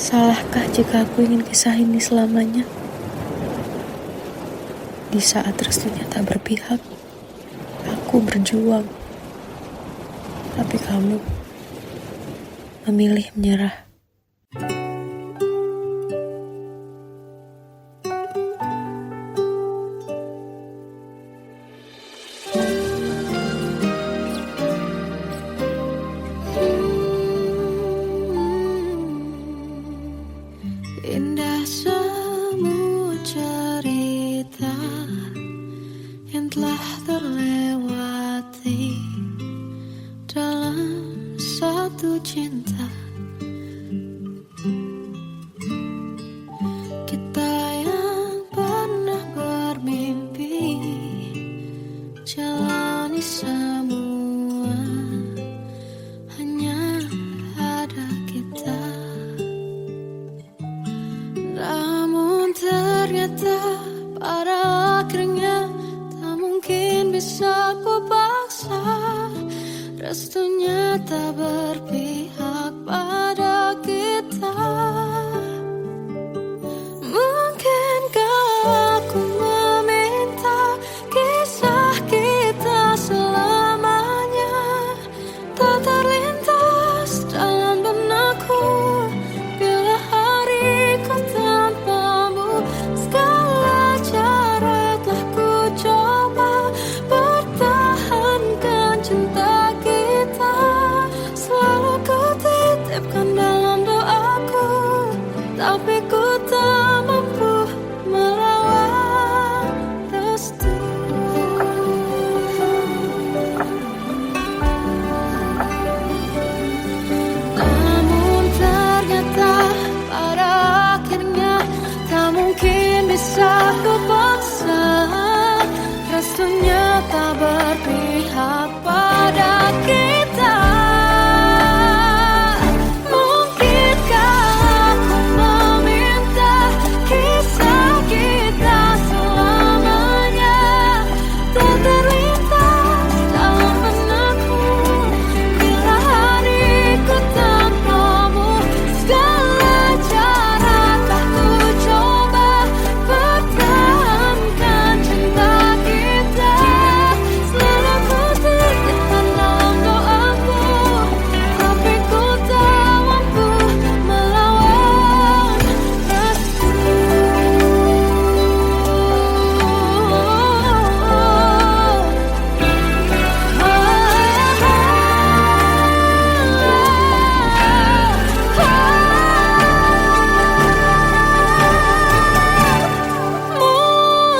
Salahkah jika aku ingin kisah ini selamanya? Di saat restunya tak berpihak, aku berjuang. Tapi kamu memilih menyerah. Indah semua cerita yang telah terlewati dalam satu cinta. Kita yang pernah bermimpi jalani semua, hanya ada kita. Namun ternyata pada akhirnya tak mungkin bisa ku paksa. Restunya tak berpihak pada kita. Mungkinkah aku meminta kisah kita selamanya tak terlintas dalam benakku. Bila hariku tanpamu, segala cara telah ku coba pertahankan cinta kita. Selalu ku titipkan dalam doaku, tapi ku tak mampu melawan restu. Namun ternyata pada akhirnya tak mungkin bisa ku paksa. Restunya tak berpihak pada kita. Mungkinkah aku meminta kisah kita selamanya tak terlintas dalam benakku. Bila hariku tanpamu, segala cara telah ku coba pertahankan cinta kita. Selalu ku titipkan dalam doaku, tapi ku tak mampu melawan restu.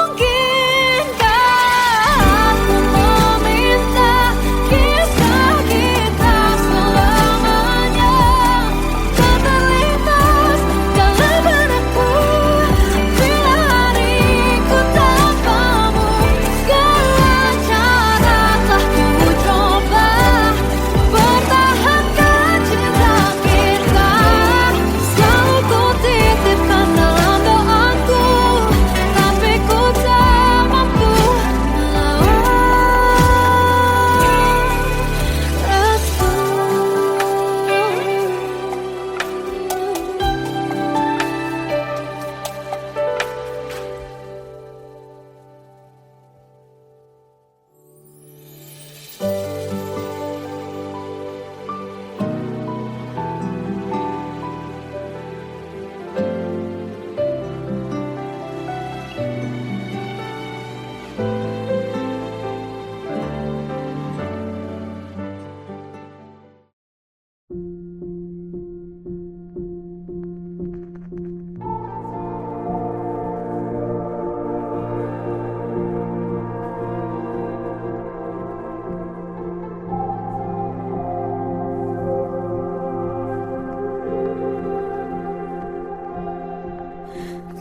Mungkinkah aku meminta kisah kita selamanya tak terlintas dalam benakku. Bila hariku tanpamu, segala cara telah ku coba pertahankan cinta kita. Selalu ku titipkan dalam doaku, tapi ku tak mampu melawan restu.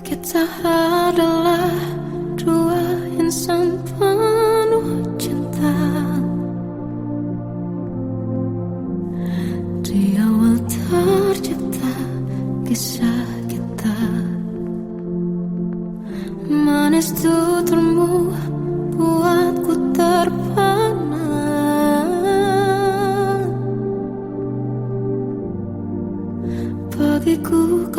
Kita adalah dua insan penuh cinta. Di awal tercipta kisah kita. Manis tuturmu buatku terpana. Bagiku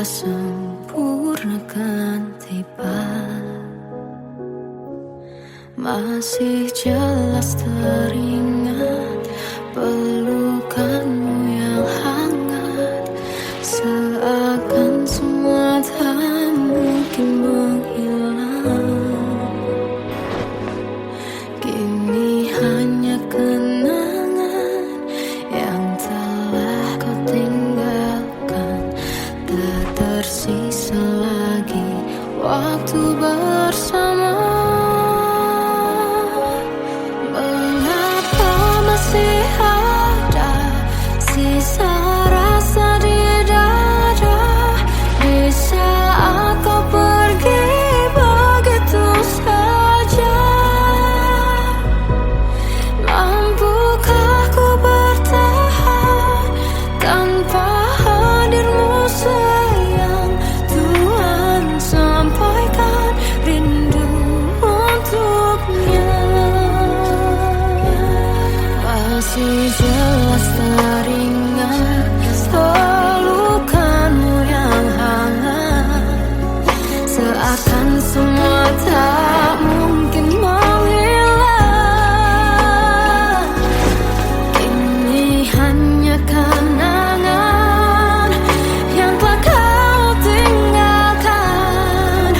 sempurna kan tiba. Masih jelas teringat pelukanmu yang hangat, seakan semua tak mungkin menghilang. Kini hanya kenangan yang telah kau tinggalkan. Tak tersisa lagi waktu bersama. Mengapa masih ada sisa rasa di dada, di saat kau pergi begitu saja? Mampukah ku bertahan tanpa hadirmu sayang? Tuhan, sampaikan rindu untuknya. Masih jelas teringat pelukanmu yang hangat, seakan semua tak mungkin menghilang. Kini hanya kenangan yang telah kau tinggalkan.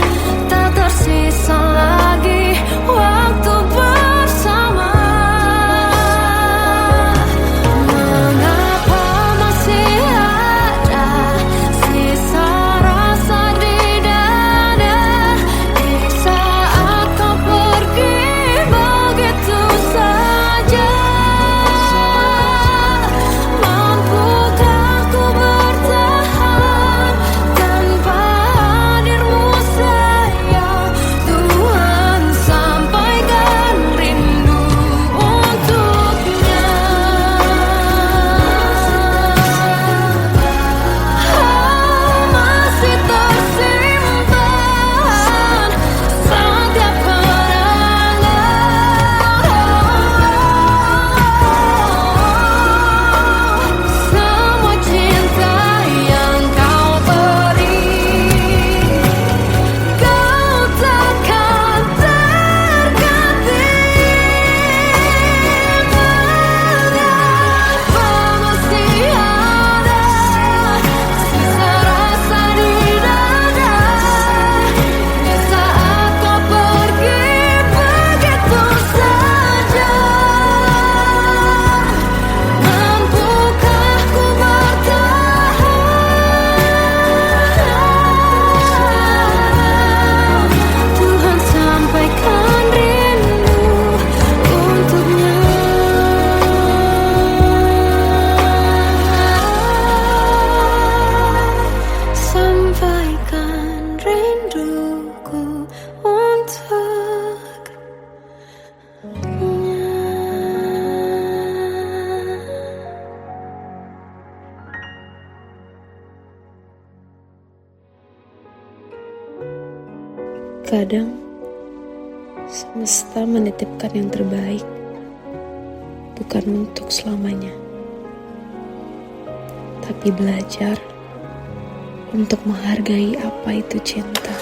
Tak tersisa lagi waktu bersama. Mengapa masih ada sisa rasa di dada, di saat kau pergi begitu saja? Mampukah ku bertahan tanpa hadirmu sayang? Tuhan, sampaikan rindu untuknya. Masih tersimpan setiap kenangan, semua cinta yang kau beri. Kau takkan terganti. Mengapa masih ada sisa rasa di dada, di saat kau pergi begitu saja? Mampukah ku bertahan? Tuhan, sampaikan rindu untuknya. Sampaikan rinduku untuknya. Kadang semesta menitipkan yang terbaik, bukan untuk selamanya, tapi belajar untuk menghargai apa itu cinta.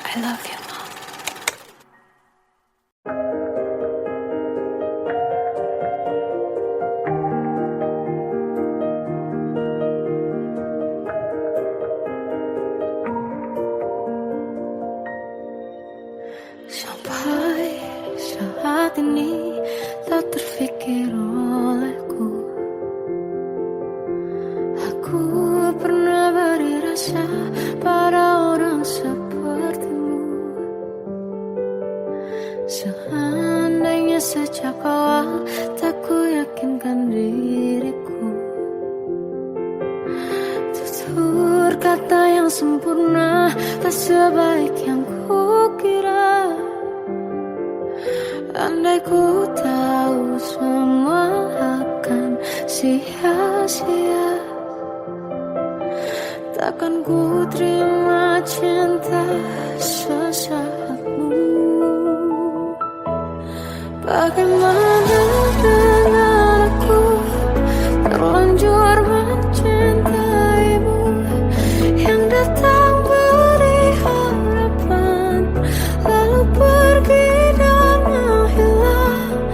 I love you, Mom. Sampai saat ini tak terfikir oleh Nangis sejak awal tak ku yakinkan diriku. Tutur kata yang sempurna tak sebaik yang ku kira. Andai ku tahu semua akan sia-sia, takkan ku terima cinta sesaatmu. Bagaimana dengan aku terlanjur mencintaimu, yang datang beri harapan lalu pergi dan menghilang.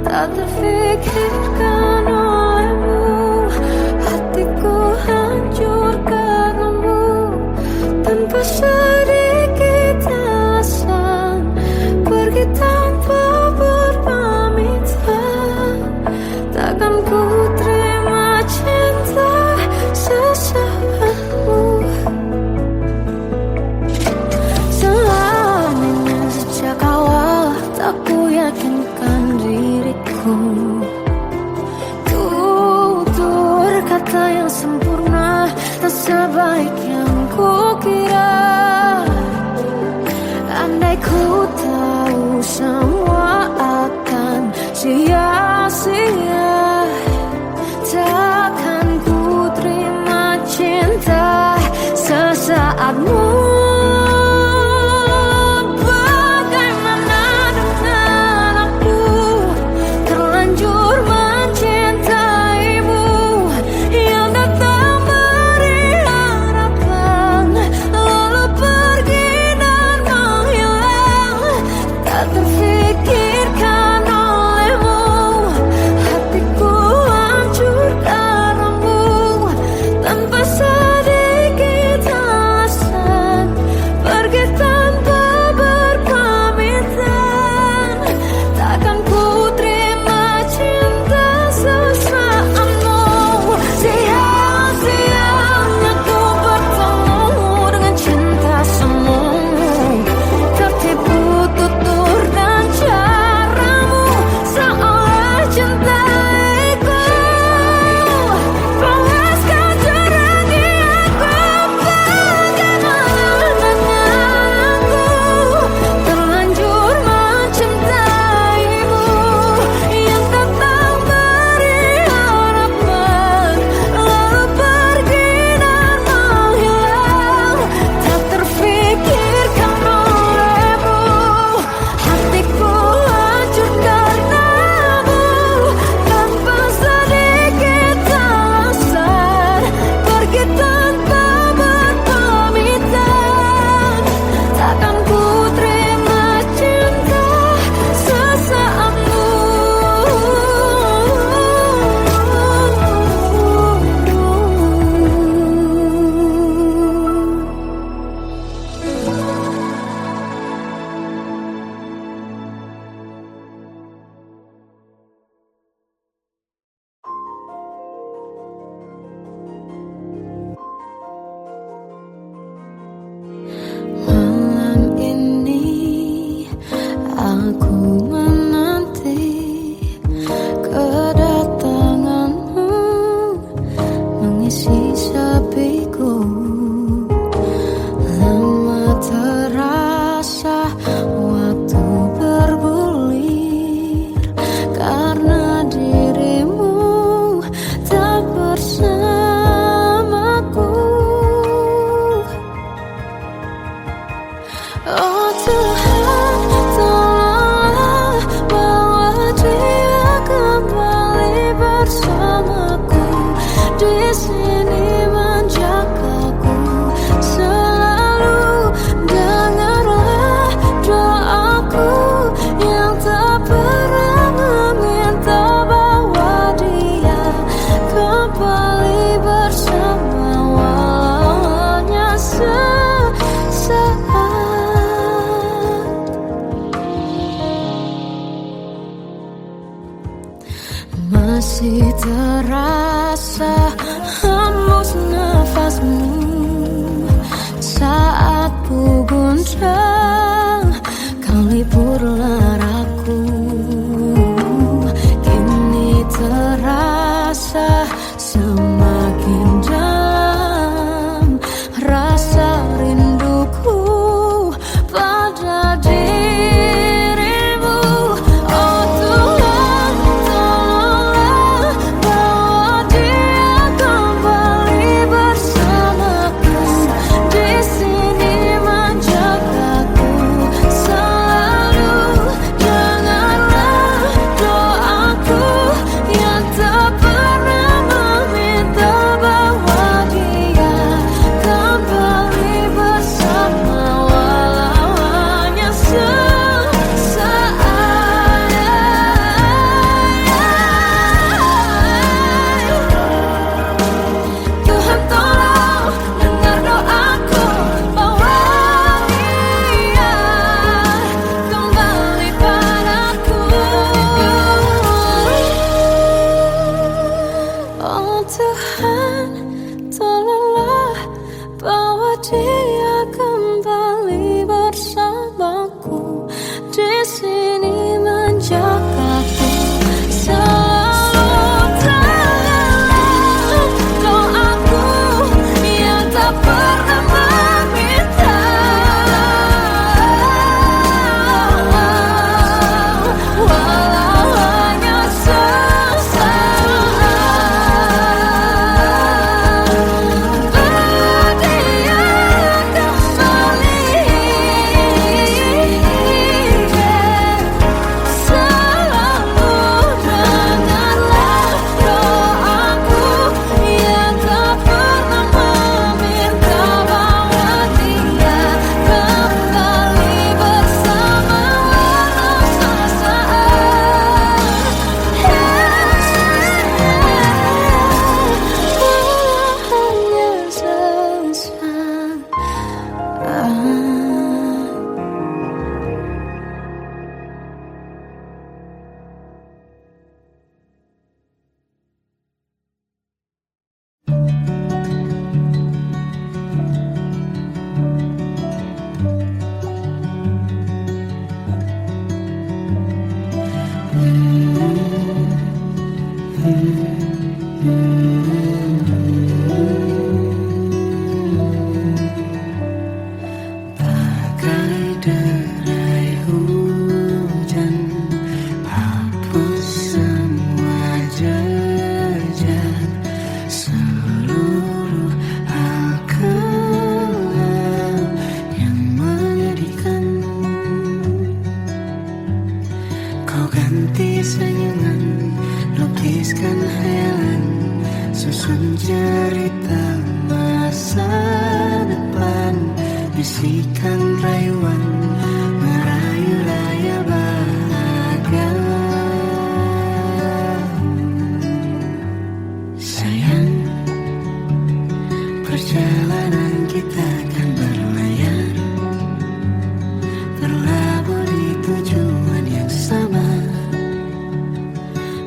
Tak terfikirkan olehmu, hatiku hancur karenamu. Tanpa sedikit alasan pergi tanpa berpamitan, takkan ku terima cinta sesaatmu. Selama sejak awal tak ku yakinkan diriku. Tutur kata yang sempurna tak sebaik yang ku kira. Andai ku tahu semua akan sia-sia, takkan ku terima cinta sesaatmu. Bagaimana dengan aku terlanjur mencintaimu, yang datang beri harapan lalu pergi dan menghilang. Tak terfikirkan olehmu, hatiku hancur karenamu. Tanpa sedikit alasan pergi tanpa berpamitan, takkan ku terima cinta sesaatmu. Sia-sianya ku bertemu dengan cinta semu, tertipu tutur dan caramu seolah cintaiku. Panaskan jernih aku, bagaimana dengan aku terlanjur mencintaimu, yang datang beri harapan lalu pergi dan menghilang. Tak terfikirkan olehmu, hatiku hancur karenamu. Tanpa sedikit alasan pergi tanpa berpamitan, takkan ku terima cinta sesaatmu. Malam ini aku menanti kedatanganmu, mengisi sepiku. Lama terasa waktu bergulir karena dirimu tak bersamaku. Oh Tuhan, tolonglah bawa dia kembali bersamaku. Di sini menjagaku selalu. Dengarlah doaku yang tak pernah meminta, bawa dia kembali bersama walau hanya sesaat. Masih terasa hembus nafasmu saat ku guncang, kau liburlah aku. Kau ganti senyuman, lukiskan hayalan, susun cerita masa depan, bisikan rayuan, merayu raya bahagia. Sayang, perjalanan kita akan berlayar, berlabuh di tujuan yang sama,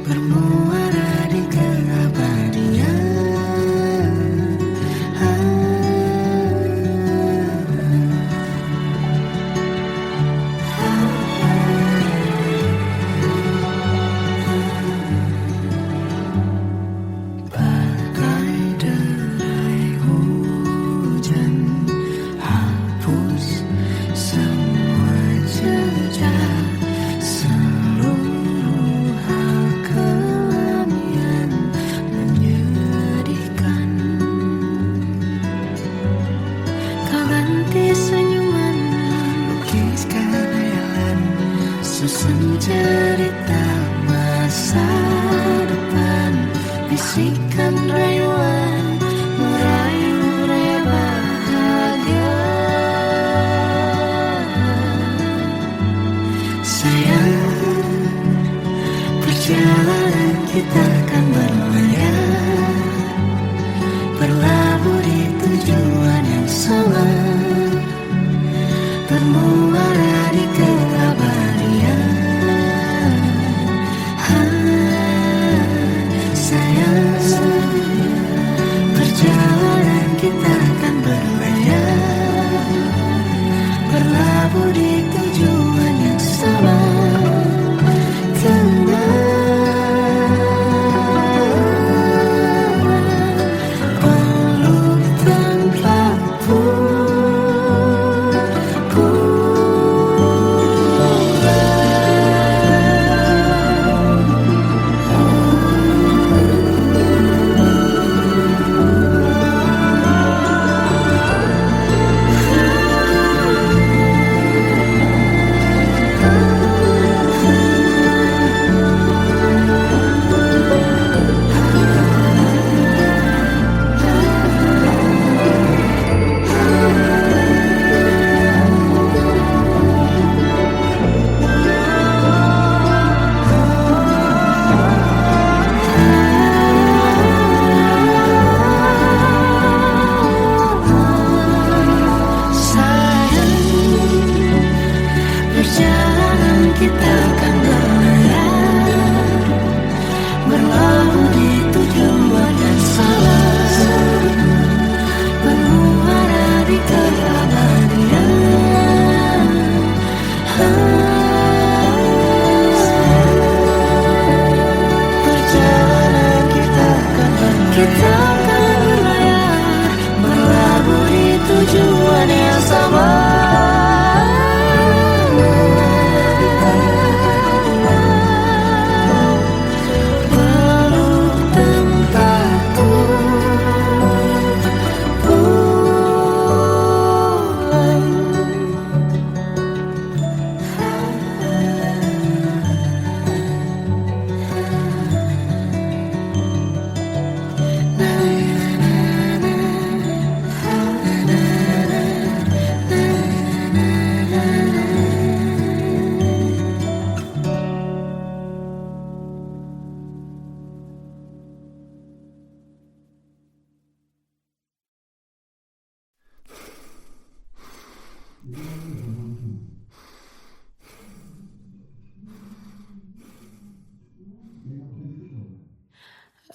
bermuara di keabadian. Bagai derai hujan, hapus semua jejak, seluruh hal kelam yang menyedihkan. Kau ganti senyuman, lukiskan hayalan, susun cerita masa depan, bisikan rayuan, merayu raya bahagia. Sayang, perjalanan kita akan berlayar, berlabuh di tujuan yang sama, bermuara di keabadian. Sayang, perjalanan kita akan berlayar, berlabuh di tujuan yang sama. Peluk tempatku, perjalanan kita akan berlayar, berlabuh di tujuan yang sama, bermuara di keabadian. Perjalanan kita akan berlayar, berlabuh di tujuan yang sama.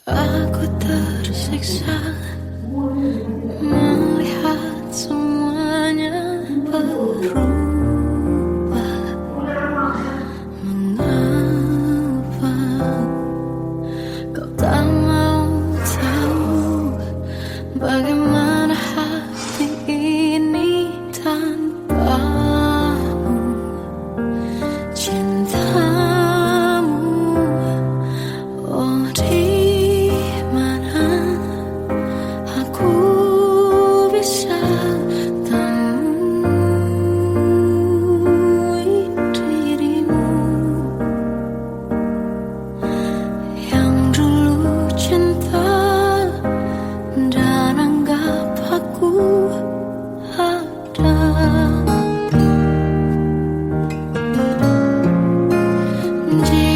Aku tersiksa melihat semuanya berubah. Mengapa kau tak mau tahu bagaimana hati ini tanpamu? Cintamu, oh di mana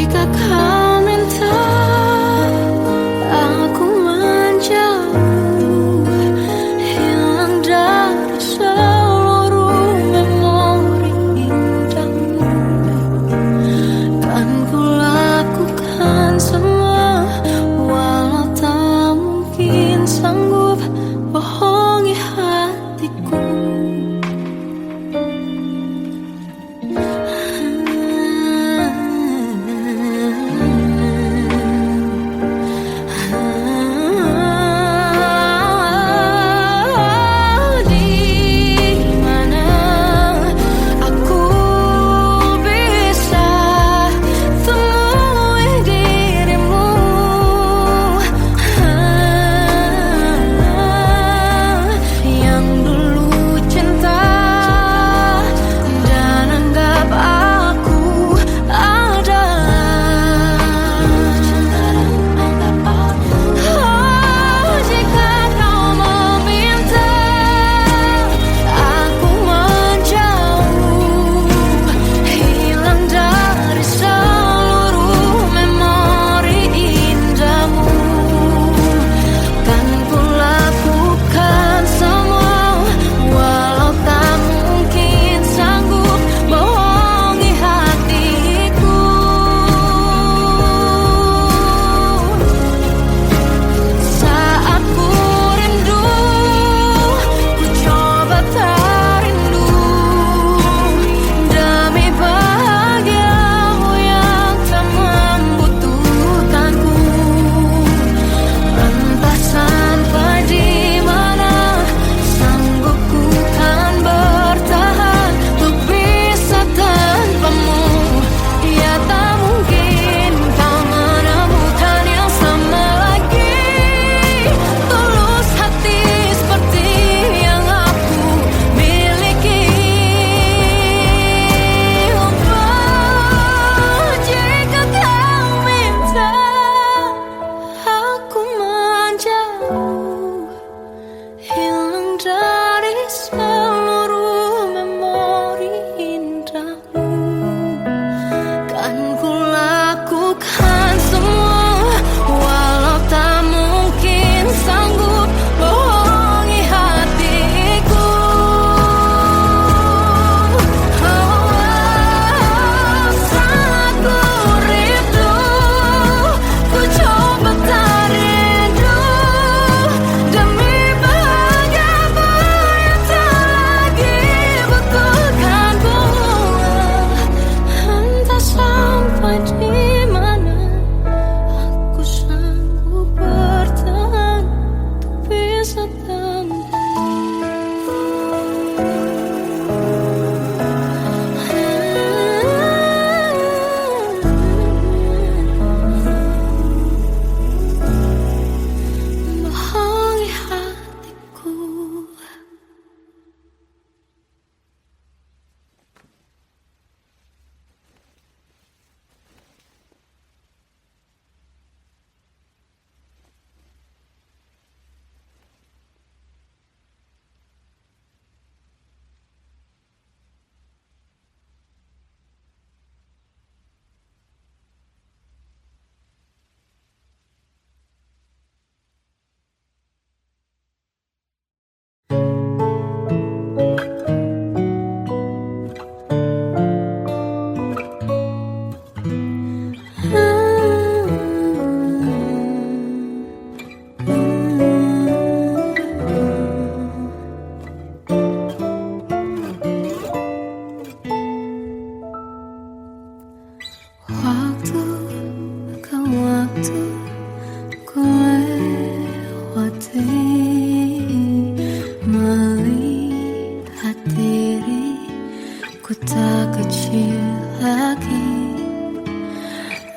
Jika kau minta aku menjauh, hilang dari seluruh memori indahmu, kan ku lakukan semua, walau tak mungkin sanggup bohongi hatiku.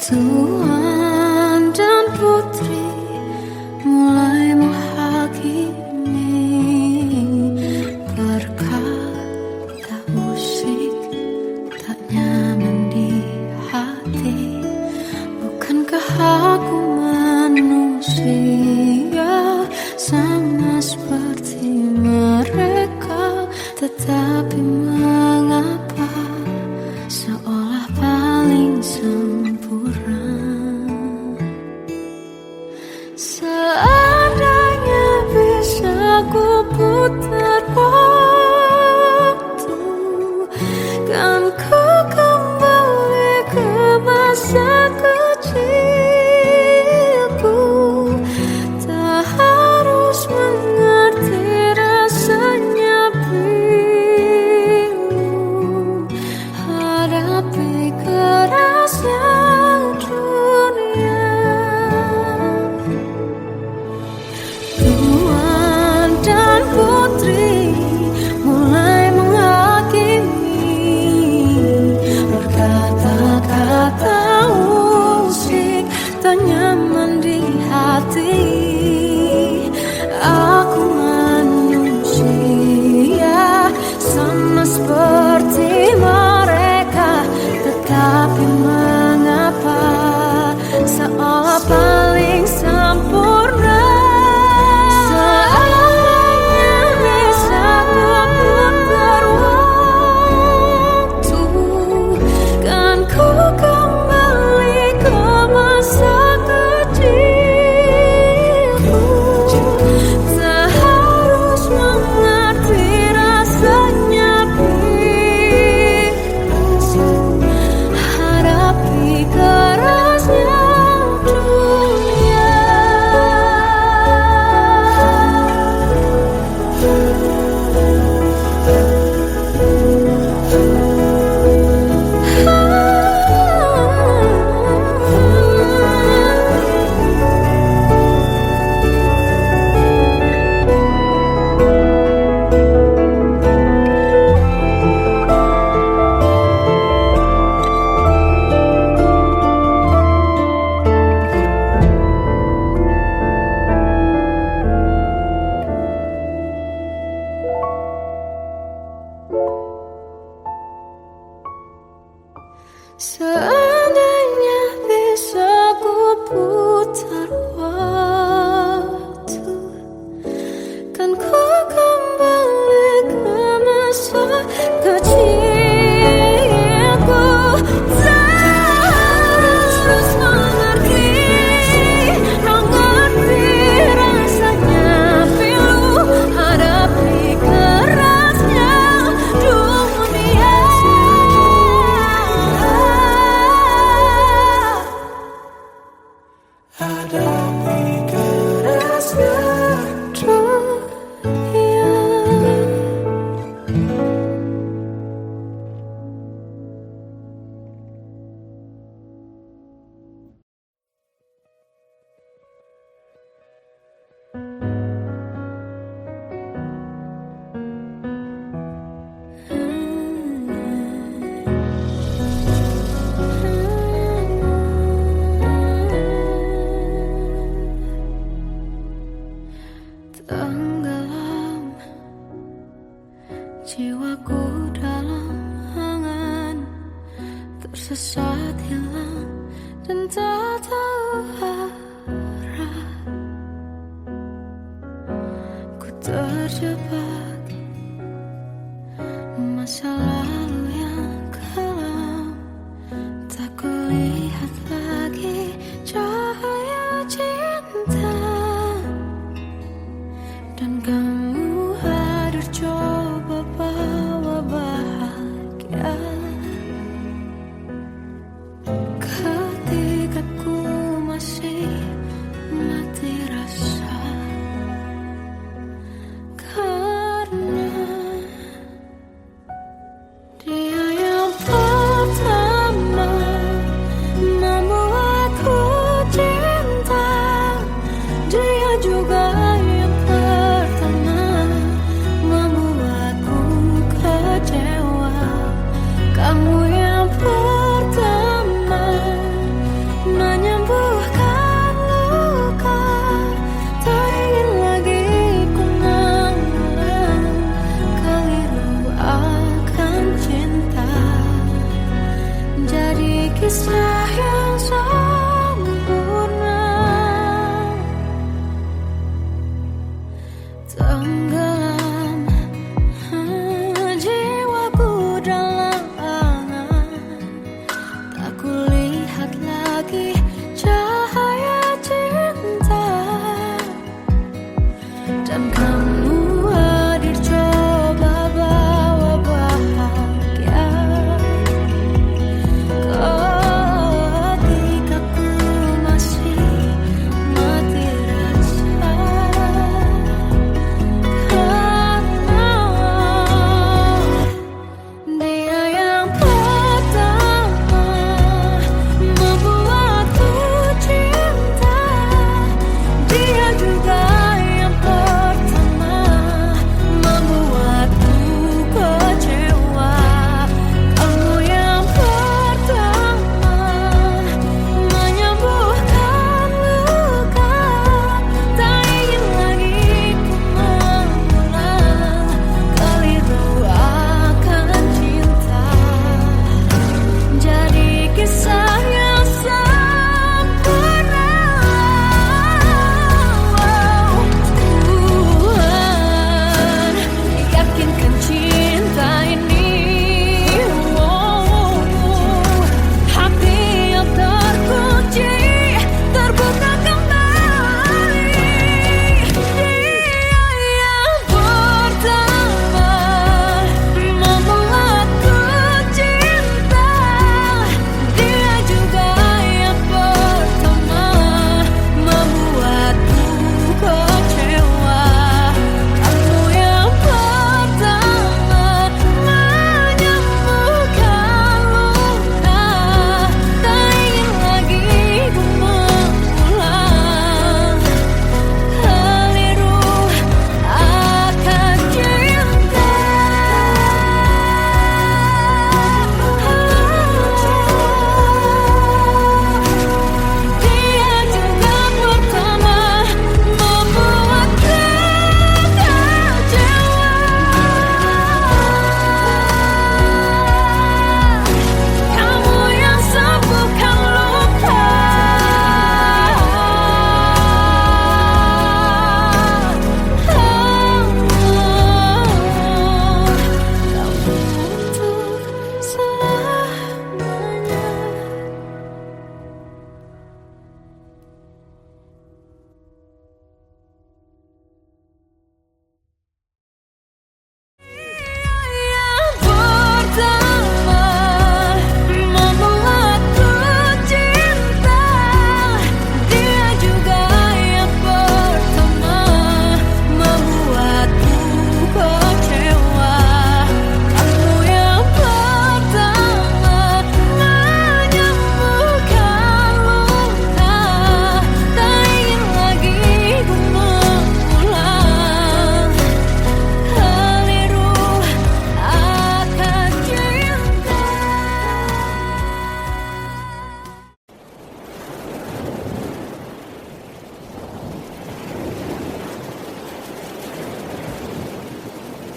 Tuan dan putri mulai menghakimi berkata musik tak nyaman di hati. Bukankah aku manusia sama seperti mereka, tetapi mengapa seolah paling sempurna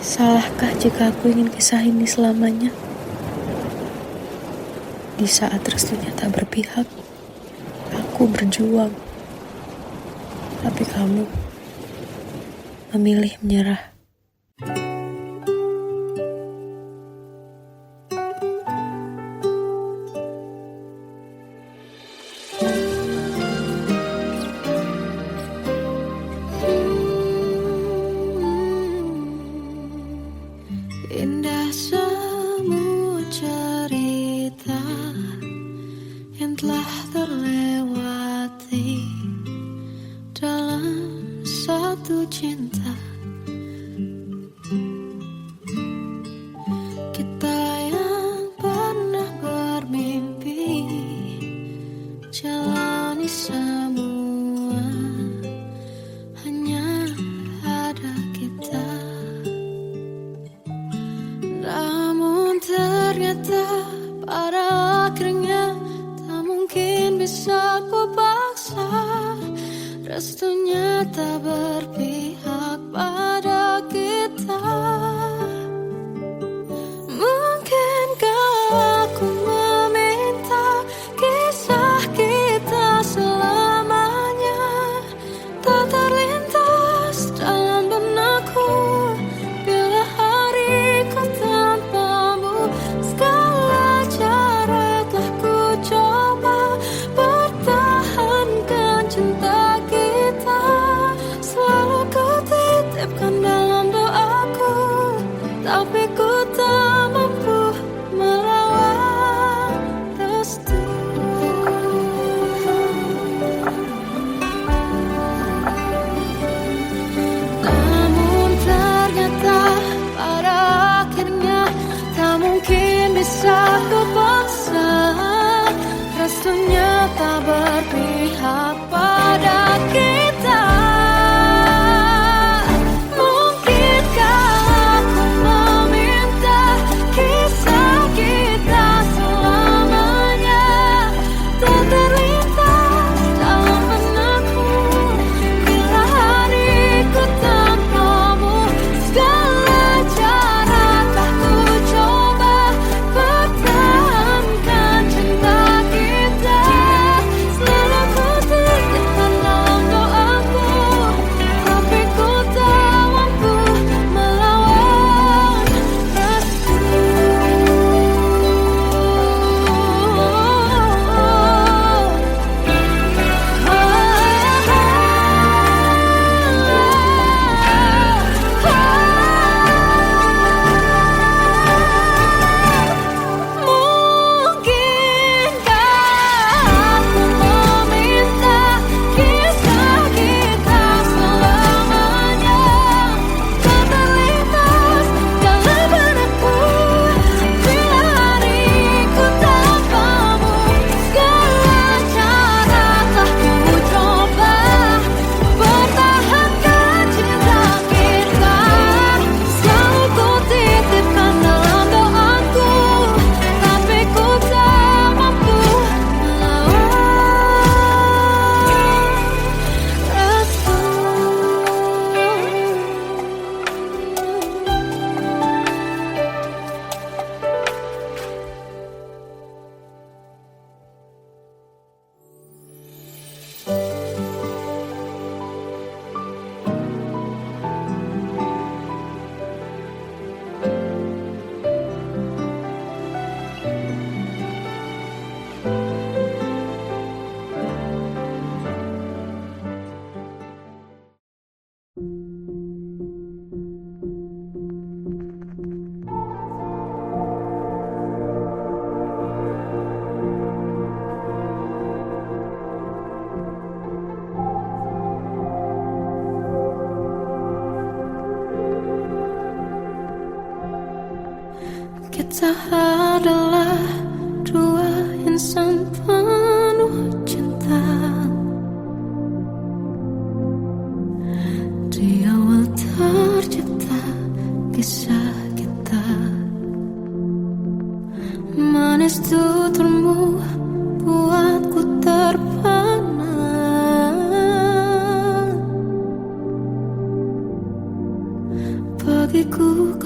Salahkah jika aku ingin kisah ini selamanya? Di saat restunya tak berpihak, aku berjuang. Tapi kamu memilih menyerah. Indah semua cerita yang telah terlewati dalam satu cinta. Kita yang pernah bermimpi jalani semua, hanya ada kita. Namun ternyata pada akhirnya tak mungkin bisa ku paksa. Restunya tak berpihak pada kita. Mungkinkah aku meminta kisah kita selamanya tak terlintas dalam benakku bila hariku tanpamu. Segala cara telah ku coba pertahankan cinta kita. Selalu ku titipkan dalam doaku, tapi ku tak mampu melawan restu. Namun ternyata pada akhirnya tak mungkin bisa ku paksa. Restunya tak berpihak pada kita. Mungkinkah aku meminta kisah kita selamanya tak terlintas dalam benakku bila hariku tanpamu. Segala cara telah ku coba pertahankan cinta kita. Selalu ku titipkan dalam doaku, tapi ku tak mampu melawan restu. Mungkinkah aku meminta kisah kita selamanya tak terlintas dalam benakku bila hariku tanpamu. Segala cara telah ku coba pertahankan cinta kita. Selalu ku titipkan dalam doaku, tapi ku tak mampu melawan restu. Kita adalah dua insan penuh cinta. Di awal tercipta kisah kita. Manis tuturmu buatku terpana. Bagiku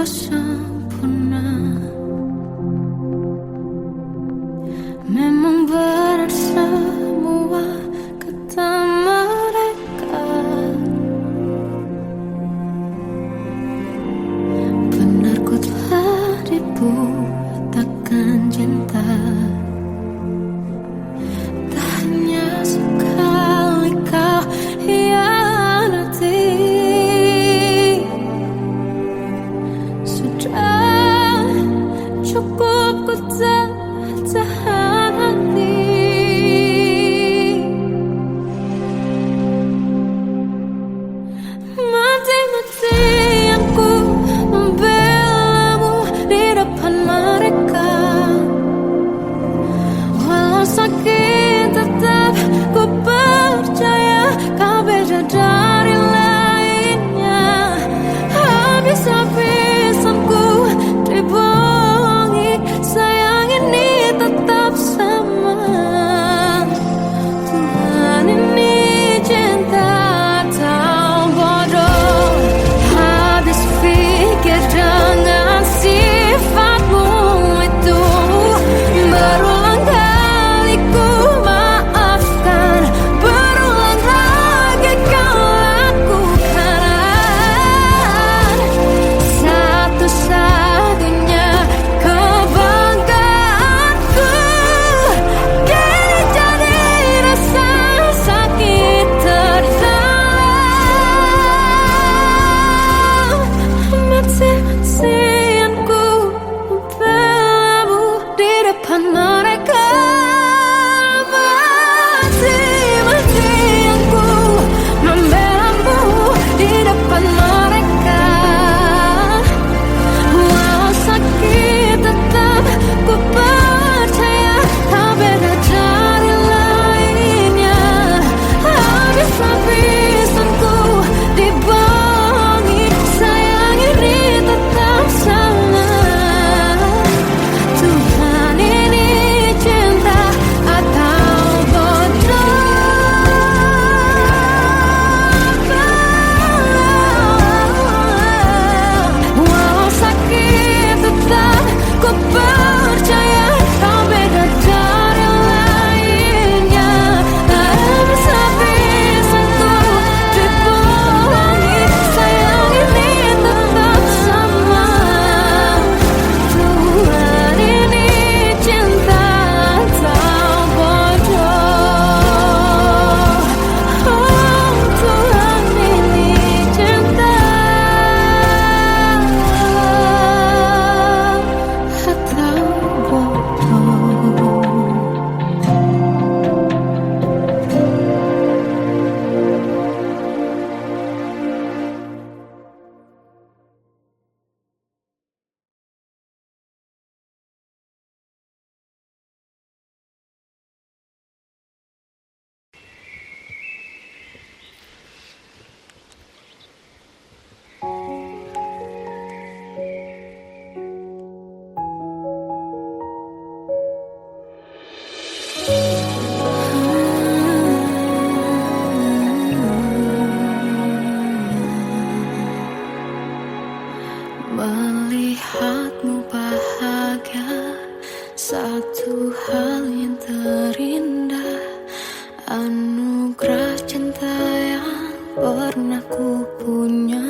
anugerah cinta yang pernah ku punya.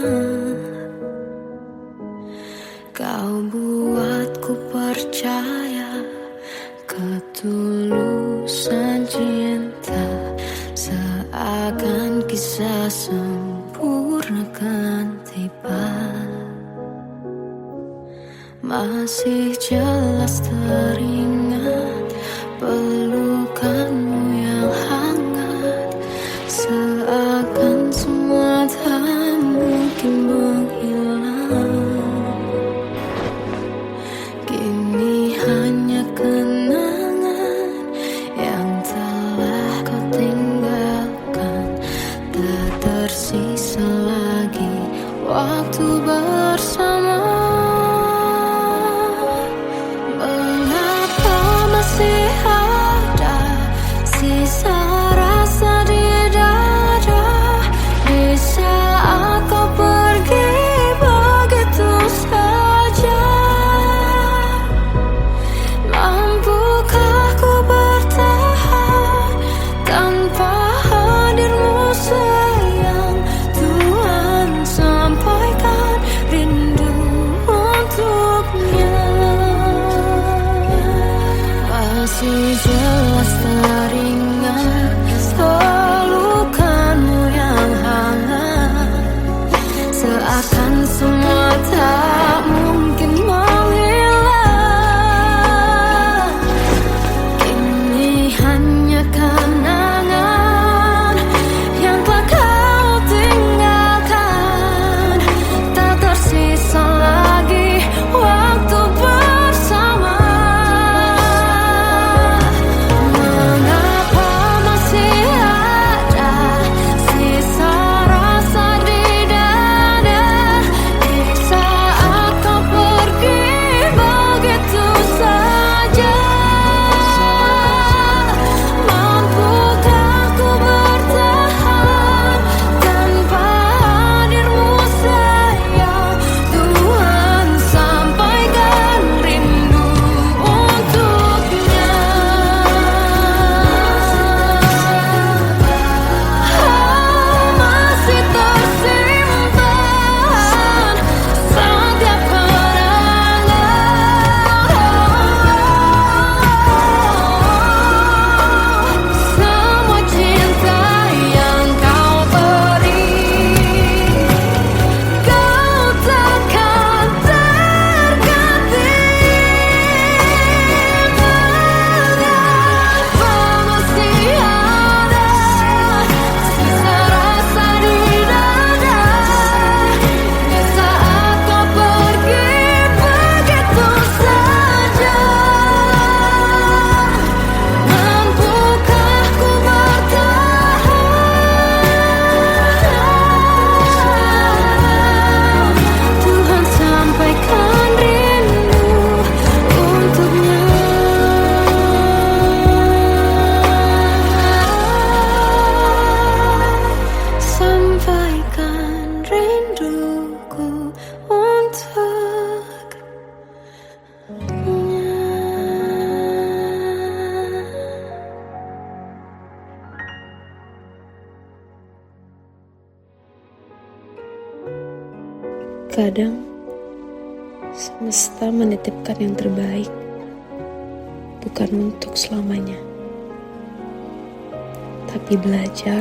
Kau buatku percaya ketulusan cinta, seakan kisah sempurna kan tiba. Masih jelas teringat pelukanmu yang hangat, seakan semua tak mungkin menghilang. Kini hanya kenangan yang telah kau tinggalkan, tak tersisa lagi waktu bersama. Mengapa masih ada sisa rasa di dada, di saat kau pergi begitu saja? Mampukah ku bertahan tanpa hadirmu sayang? Tuhan, sampaikan rindu untuknya. Masih jelas teringat pelukanmu yang hangat, seakan semua tak mungkin menghilang. Kini hanya kenangan yang telah kau tinggalkan, tak tersisa lagi waktu bersama. Mengapa masih ada sisa rasa di dada, di saat kau pergi begitu saja? Mampukah ku bertahan tanpa hadirmu sayang? Tuhan, sampaikan rindu untuknya. Masih tersimpan setiap kenangan, semua cinta yang kau beri. Kau takkan terganti. Mengapa masih ada sisa rasa di dada, di saat kau pergi begitu saja? Mampukah ku bertahan? Tuhan, sampaikan rindu untuknya. Sampaikan rinduku untuknya. Kadang semesta menitipkan yang terbaik, bukan untuk selamanya, tapi belajar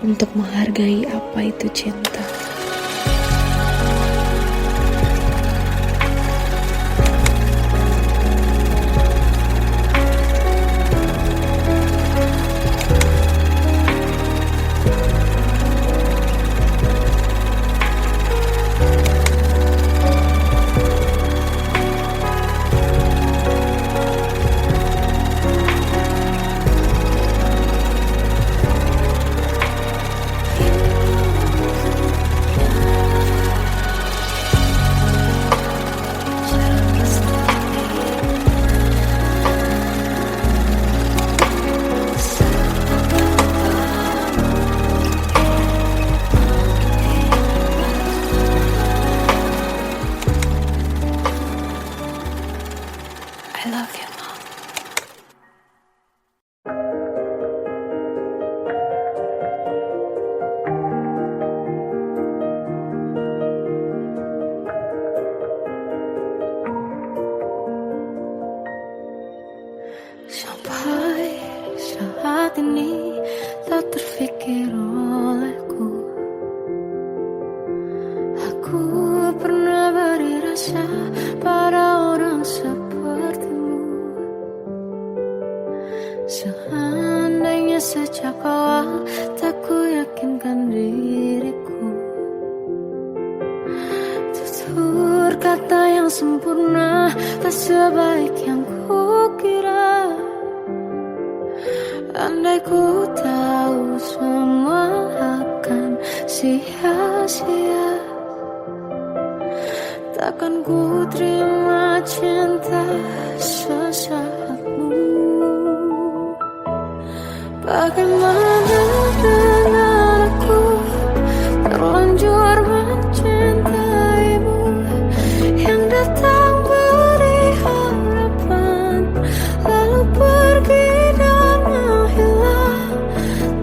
untuk menghargai apa itu cinta. saat ini tak terfikir olehku. Aku pernah beri rasa pada orang sepertimu. Seandainya sejak awal tak ku yakinkan diriku, tutur kata yang sempurna tak sebaik yang ku kira. Andai ku tahu semua akan sia-sia, takkan ku terima cinta sesaatmu. Bagaimana dengan aku terlanjur mencintaimu, yang datang beri harapan lalu pergi dan menghilang.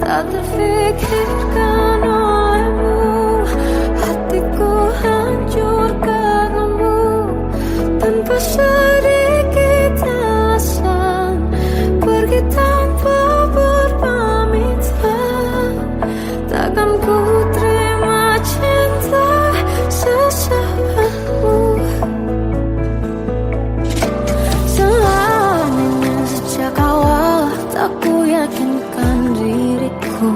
Tak terfikirkan olehmu, hatiku hancur karenamu. Tanpa sedikit alasan pergi tanpa berpamitan, takkan ku terima cinta sesaatmu. Seandainya sejak awal tak ku yakinkan diriku,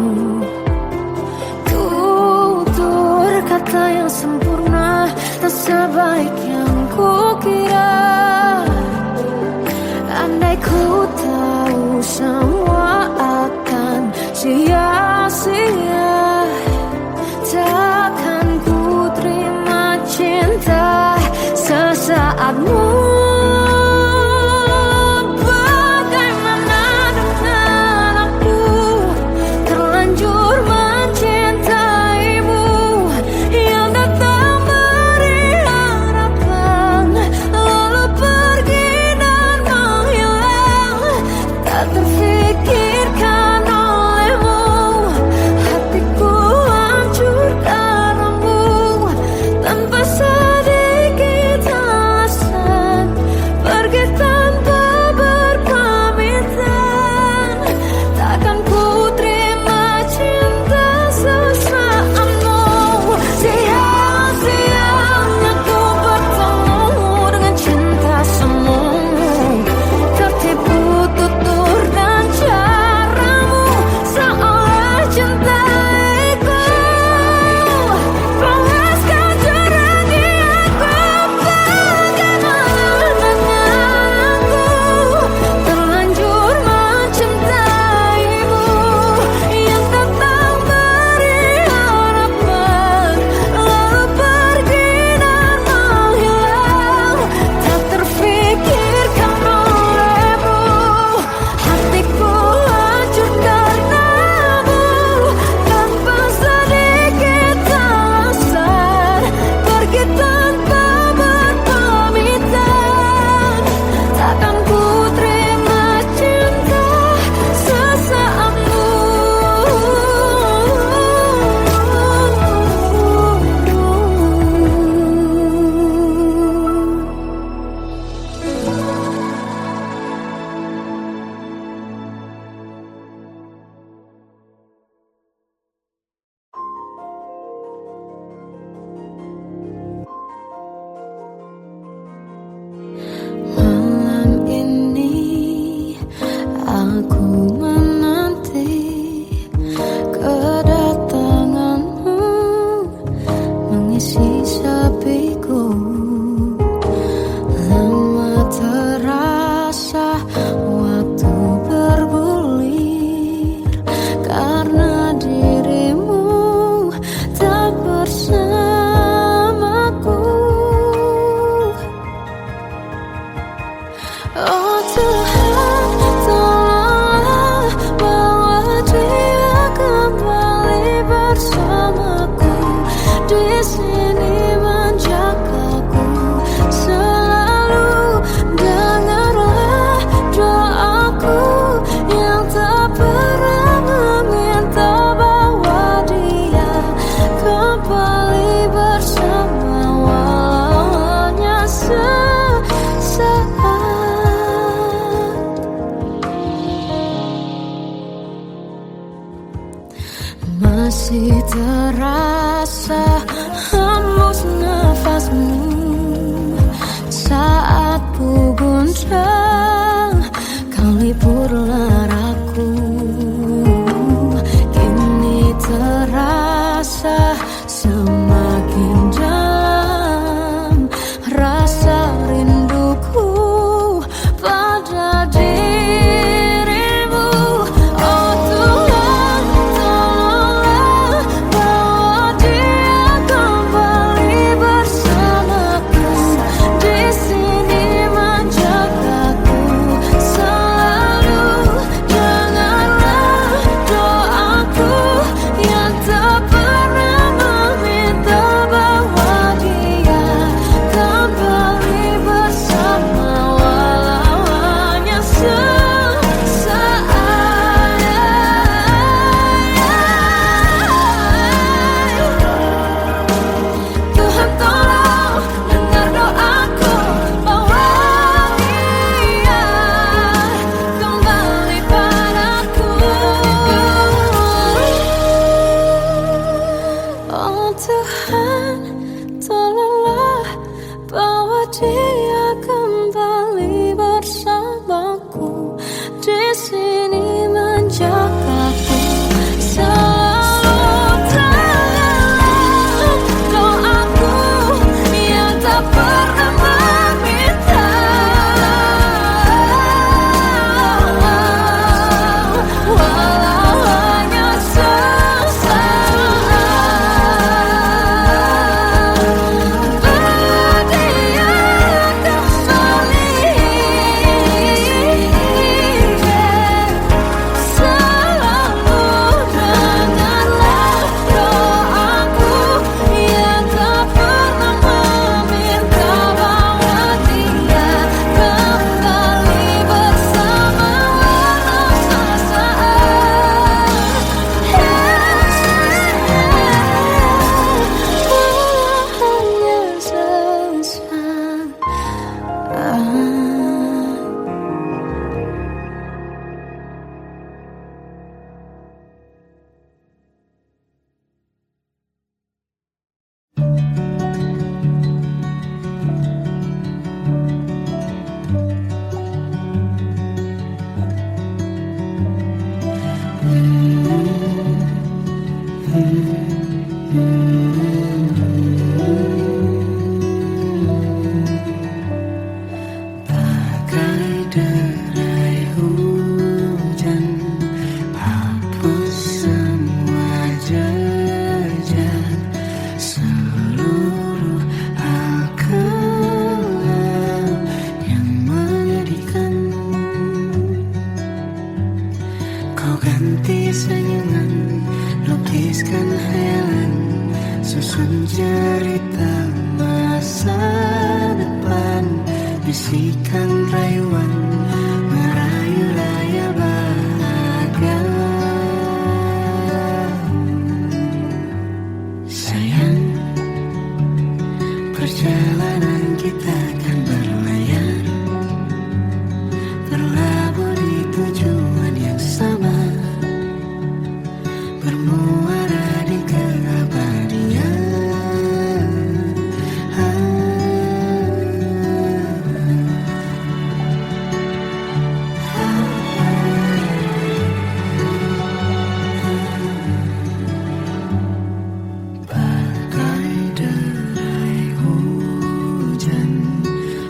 tutur kata yang sempurna tak sebaik yang ku kira. Andai ku tahu semua akan sia-sia, takkan ku terima cinta sesaatmu. Bagaimana dengan aku terlanjur mencintaimu, yang datang beri harapan lalu pergi dan menghilang. Tak terfikirkan olehmu, masih terasa hembus nafasmu saat ku gunjang kau lipurlah aku. Kini terasa semakin dalam rasa rinduku pada dirimu. Oh Tuhan, tolonglah bawa dia kembali bersamaku. Di sini menjagaku selalu. Janganlah doaku yang tak pernah meminta bawa dia kembali bersama, walau hanya sesaat. Tuhan tolong dengar doaku, bawa dia kembali padaku. Oh Tuhan, tolonglah bawa dia kembali bersamaku. Di sini menjagaku selalu. Janganlah doaku yang tak pernah meminta, walau hanya sesaat. Bawa dia kembali selalu. Dengarlah doaku yang tak pernah meminta, bawa dia kembali bersama, walau sesaat. Walau hanya sesaat. Bagai derai hujan, hapus semua jejak seluruh hal kelam yang menyedihkan. Kau ganti senyuman, lukiskan hayalan, susun cerita masa depan. Bisikan rayuan, merayu raya bahagia. Sayang, perjalanan kita kan berlayar, berlabuh di tujuan yang sama, bermuara di keabadian. Bagai derai hujan,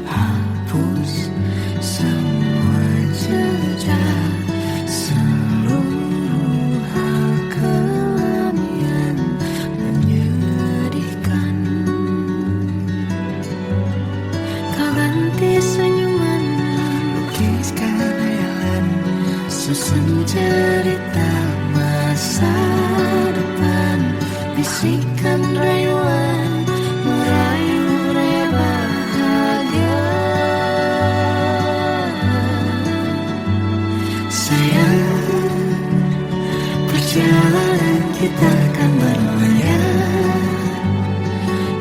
hapus semua jejak seluruh hal kelam yang menyedihkan. Kau ganti senyuman, lukiskan hayalan, susun cerita masa depan. Bisikan rayuan, merayu raya bahagia. Sayang, perjalanan kita kan berlayar,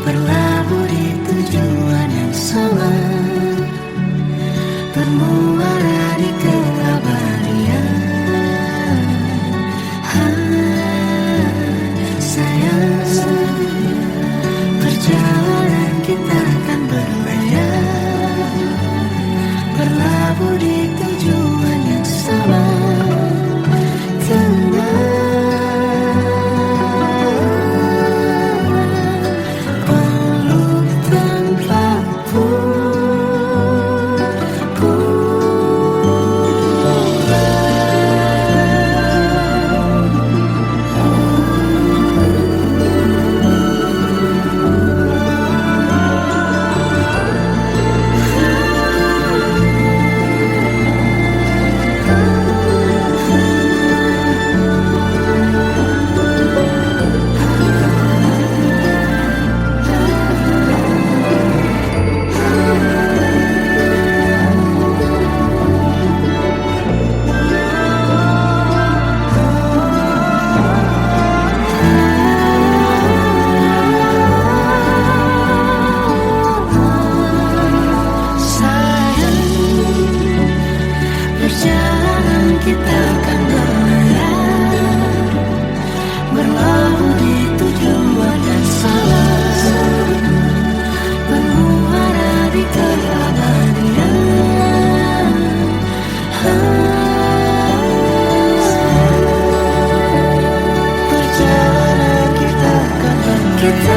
berlabuh di tujuan yang sama, bermuara di keabadian. kita